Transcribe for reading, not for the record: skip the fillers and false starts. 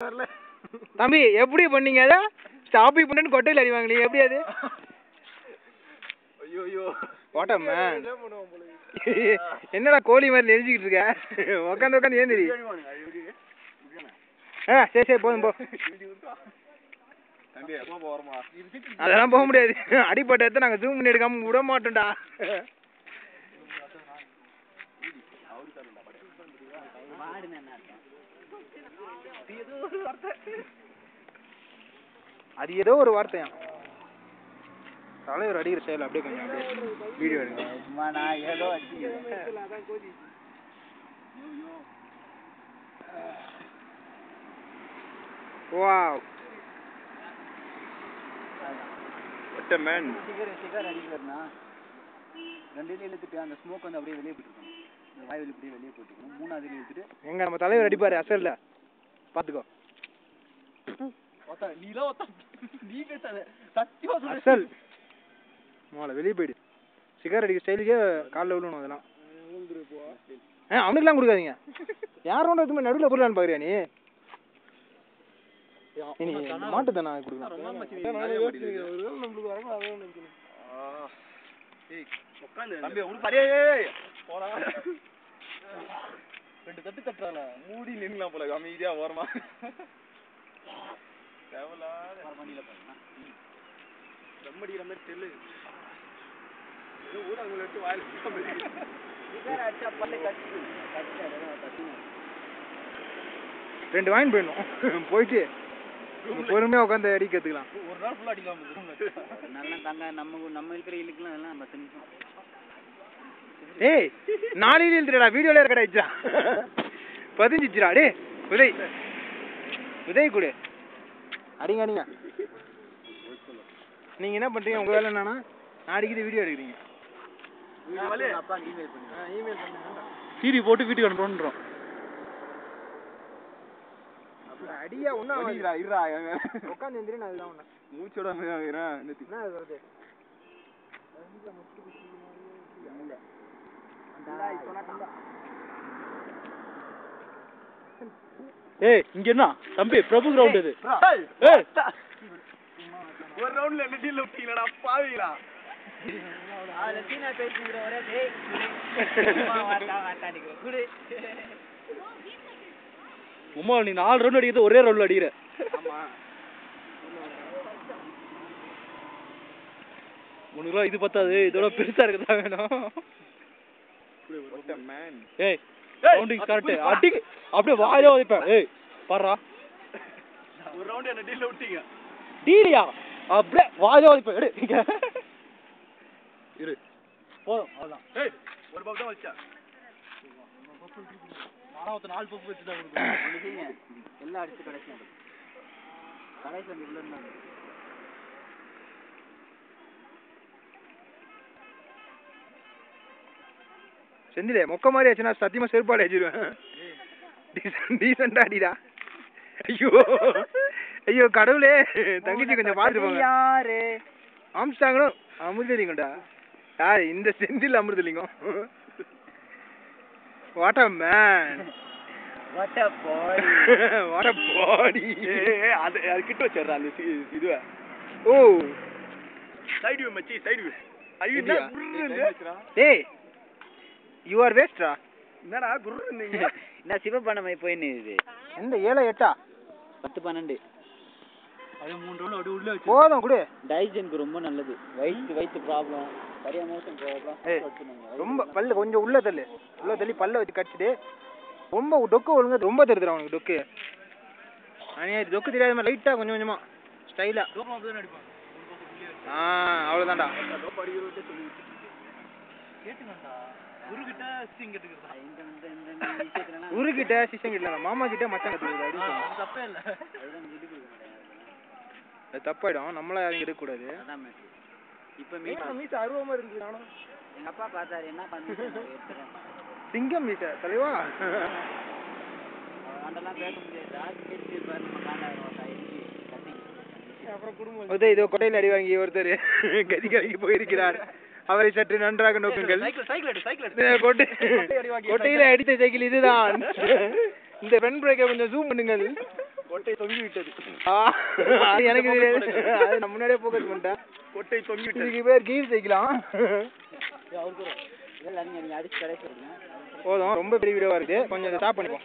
தம்பி எப்படி பண்ணீங்க அத ஸ்டாப் பண்ணிட்டு கொட்டையில அடிவாங்க நீ எப்படி அது ஐயோ வாட் மேன் என்னடா கோழி மாதிரி நெரிஞ்சிட்டு இருக்க உட்காந்து உட்காந்து ஏந்திரி சரி சரி போதும் போ அதெல்லாம் போக முடியாது அடிப்பட்ட இடத்த நாங்க ஜூம் பண்ணி எடுக்காம விட மாட்டோம்டா அது ஏதோ ஒரு வார்த்தையா தலைவர் அடிக்கிற செயல் அப்படியே கொஞ்சம் அப்படியே வீடியோ எடுங்க wow what a man cigar அடிக்கிறதுனா ரெண்டு இதில் இழுத்துட்டு அந்த ஸ்மோக் வந்து அப்படியே வெளியே போட்டுருக்கணும் இந்த வாய் வெளியே அப்படியே வெளியே போட்டுருக்கணும் மூணாவது இதில் இழுத்துட்டு எங்க நம்ம தலைவர் அடிப்பாரு அசல்ல பாத்துக்கோ அசல் மோளை வெளியே போயிடு சிகரெட் அடிக்க ஸ்டைலுக்கே காலில் விழுணும் அதெல்லாம் அவனுக்குலாம் கொடுக்காதீங்க யாரோட எதுவுமே நடுவில் போடலான்னு பாக்குறியா நீ மாட்டு தானே கொடுக்கலாம் ரெண்டு தட்டு தட்டுறாங்க மூடி நின்னுலாம் போல அமைதியா ஓரமா செம்மடிக்கிற மாதிரி தெல்லு ஊடகங்களை எடுத்து வாயில் ரெண்டு வாங்கி போயிடணும் போயிட்டு பொறுமையா உட்காந்து அடி கத்துக்கலாம் ஒரு நாள் ஃபுல்லா அடிக்கலாம் நல்லா தாங்க நம்ம இருக்கிற இழுக்கலாம் எல்லாம் 10 நிமிஷம் ஏய் 4 இழுத்துடா வீடியோல இருக்கடா 15 டேய் உதய் கூட அடிங்க அடிங்க நீங்க என்ன பண்றீங்க உங்க வேலை என்னன்னா நாளைக்கு வீடியோ எடுக்கிறீங்க அப்பா இமெயில் பண்ணுங்க இமெயில் பண்ணுங்க சீரி போட்டு வீட்டுக்கு அனுப்புறோம் அடியா ஒண்ணா இருடா உட்காந்து எந்திரி நான் அதுதான் ஒண்ணு மூச்சோட அமைதியாகிறேன் என்ன அது வருது ஏய் இங்க என்ன தம்பி பிரபு கிரவுண்ட் இது ஏய் ஒரு ரவுண்ட்ல என்ன டீல் விட்டீங்கடா பாவீங்களா லட்சினா பேசிக்கிற ஒரே டேய் வாட்டாடிக்கு குடு உமா நீ 4 ரவுண்ட் அடிக்கிறது ஒரே ரவுண்ட்ல அடிக்கிற ஆமா உனக்கு இது பத்தாது இதோட பெருசா இருக்கதா வேணும் ஏய் ரவுண்டிங் கரெக்ட் அடி அப்படியே வாயில வைப்பேன் ஏய் பாறா ஒரு ரவுண்ட் என்ன டீல்ல விட்டீங்க டீலியா அப்படியே வாயில வைப்பேன் எடு இரு போதும் அவ்வளவுதான் ஏய் ஒரு பப்பு தான் வச்சா நானாவது 4 பப்பு வச்சு தான் கொடுப்பேன் எல்லாம் அடிச்சு கடைசி கடைசி உள்ள இருந்தாங்க செந்திலே மொக்க மாதிரி ஆச்சுன்னா சத்தியமா செருப்பாடு அடிச்சிருவேன் டீசெண்டா அடிடா ஐயோ ஐயோ கடவுளே தங்கச்சி கொஞ்சம் பாத்துட்டு போங்க யாரு ஆம்ஸ்டாங்களும் அமிர்தலிங்கம்டா யார் இந்த Senthil Amirthalingam what a man what a body what a body அது கிட்ட வச்சறா அந்த இதுவ ஓ சைடு வியூ மச்சி சைடு வியூ ஐயோ ஏய் யூ ஆர் வேஸ்ட்ரா என்னடா குரு நீங்க என்ன சிவபானமை போயின்னு இது எந்த 7 8 10 12 அது 3 ரவுண்ட் அப்படியே உள்ள வச்சு போதும் குடு டைஜனுக்கு ரொம்ப நல்லது வயித்து ப்ராப்ளம் சரியா மோஷன் ப்ராப்ளம் ரொம்ப பல்லு கொஞ்சம் உள்ள தள்ளி பல்ல வச்சு கடிச்சிட்டு ரொம்ப டொக்கு ஒழுங்கா ரொம்ப தெரியுதுடா உனக்கு டொக்கு அனியா டொக்கு தெரியாத மாதிரி லைட்டா கொஞ்சம் கொஞ்சமா ஸ்டைலா டோப் அப்படியே அடிப்பான் அவ்வளவுதான்டா டோப் அடிக்கிறதே சொல்லி கேட்டுங்கடா குரு கிட்ட சிங் கேட்டுக்கிறதா இந்த விஷயத்துலலாம் குரு கிட்ட சிஷ்யன் கிட்ட மாமா கிட்ட மச்சான் கத்துக்கிறது அப்படி தப்பே இல்ல அதுதான் விட்டு கொடுக்க மாட்டேன் அது தப்பாயிடும் நம்மள யாரும் எடுக்க கூடாது அதான் மேட்ரு இப்போ மீச அருவமா இருக்கு நானும் எங்க அப்பா பார்த்தாரு என்ன பண்ணுறேன் சிங்கம் மீச தலைவா அதெல்லாம் பேச முடியாது ராஜ் பேசி நம்ம காண்டாயிரம் அப்புறம் இதோ கொட்டையில் அடி வாங்கி ஒருத்தர் கதிக்கு போயிருக்கிறார் அவரை சற்று நன்றாக நோக்குங்கள் கொட்டையில அடித்த சைக்கிள் இதுதான் இந்த பெண் பிரேக்கை கொஞ்சம் ஜூம் பண்ணுங்கள் கொட்டை தொங்கி விட்டது. அது எனக்கு தெரியாது. அது நான் முன்னாடியே ஃபோக்கஸ் பண்ணிட்டேன். கொட்டை தொங்கி விட்டது. இதுக்கு பேர் கீர் சைக்கிளாம். இதெல்லாம் நீங்க அடிச்சு கடைசி போதும், ரொம்ப பெரிய வீடியோவா இருக்கு, கொஞ்சம் ஸ்டாப் பண்ணிப்போம்.